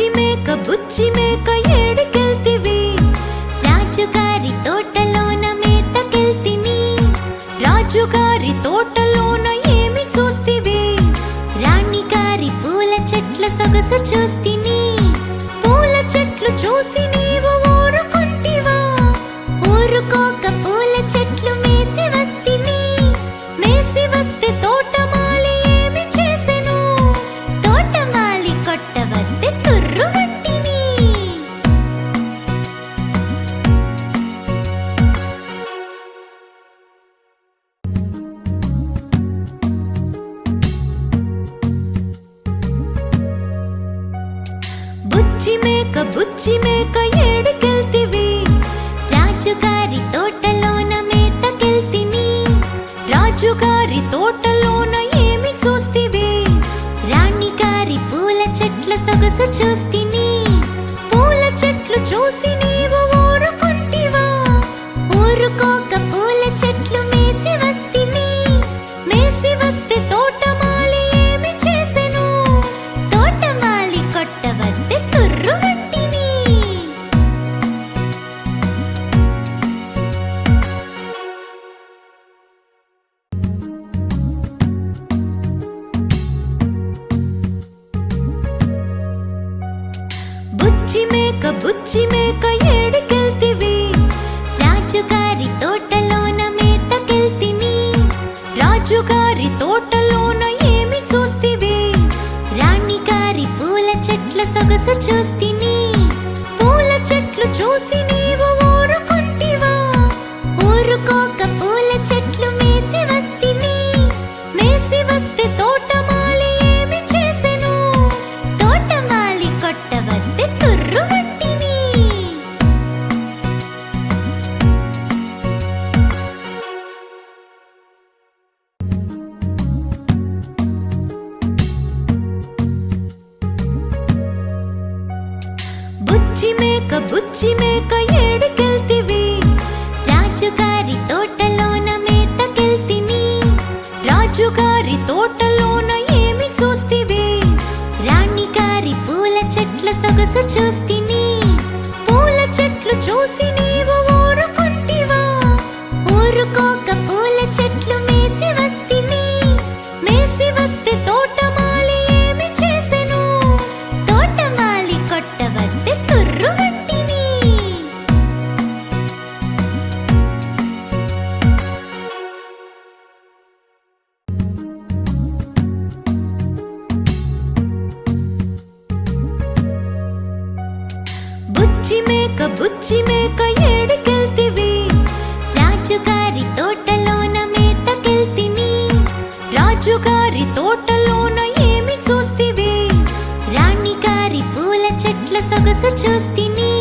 బుచ్చి మేక ఏడికెళ్తివి రాజుగారి తోటలోన మేతకెళ్తిని రాజుగారి తోటలోన ఏమి చూస్తివి రాణిగారి పూల చెట్ల సొగసు చూస్తిని పూల చెట్లు చూసి నీవు ఊరుకుంటివా ఊరుకోక పూల చెట్లు మేసి వస్తిని మేసి వస్తే తోటమాలి ఏమి చేసెను తోటమాలి కొట్ట వస్తే తుర్రు బుచ్చి మేక ఏడికెళ్తివి రాజుగారి తోటలోన మేతకెళ్తిని రాజుగారి తోటలోన ఏమి చూస్తివి రాణిగారి పూల చెట్ల సొగసు చూస్తిని పూల చెట్లు చూసి నీవు ఊరుకుంటివా ఊరుకోక పూల చెట్లు మేసి వస్తిని మేసి వస్తే తోటమాలి ఏమి చేసెను తోటమాలి కొట్ట వస్తే తుర్రు బుచ్చి మేక ఏడికెళ్తివి రాజుగారి తోటలోన మేతకెళ్తిని రాజుగారి తోటలోన ఏమి చూస్తివి రాణిగారి పూల చెట్ల సొగసు చూస్తిని పూల చెట్లు చూసి నీవు ఊరుకుంటివా ఊరుకోక పూల చెట్లు మేసి వస్తిని మేసి వస్తే తోటమాలి ఏమి చేసెను తోటమాలి కొట్ట వస్తే తుర్రు బుచ్చి మేక ఏడికెళ్తివి రాజుగారి తోటలోన మేతకెళ్తిని రాజుగారి తోటలోన ఏమి చూస్తివి రాణిగారి పూల చెట్ల సొగసు చూస్తిని పూల చెట్లు చూసి నీవు ఊరుకుంటివా ఊరుకోక పూల చెట్లు మేసి వస్తిని మేసి వస్తే తోటమాలి ఏమి చేసెను తోటమాలి కొట్ట వస్తే తుర్రు బుచ్చి మేక ఏడికెళ్తివి రాజుగారి తోటలోన మేతకెళ్తిని రాజుగారి తోటలోన ఏమి చూస్తివి రాణిగారి పూల చెట్ల సొగసు చూస్తిని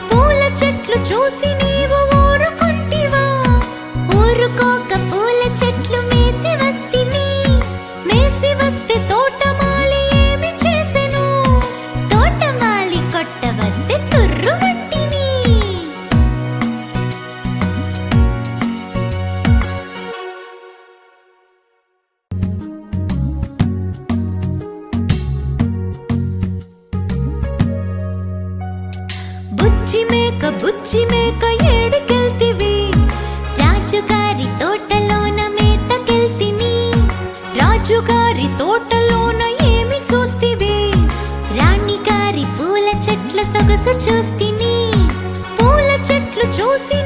పూల చెట్లు చూసి నీవు ఊరుకుంటివా ఊరుకోక పూల చెట్లు మేసి వస్తిని మేసి వస్తే తోటమాలి ఏమి చేసెను తోటమాలి కొట్ట వస్తే తుర్రు బుచ్చి మేక ఏడికెళ్తివి రాజుగారి తోటలోన మేతకెళ్తిని రాజుగారి తోటలోన ఏమి చూస్తివి రాణిగారి పూల చెట్ల సొగసు చూస్తిని పూల చెట్లు చూసి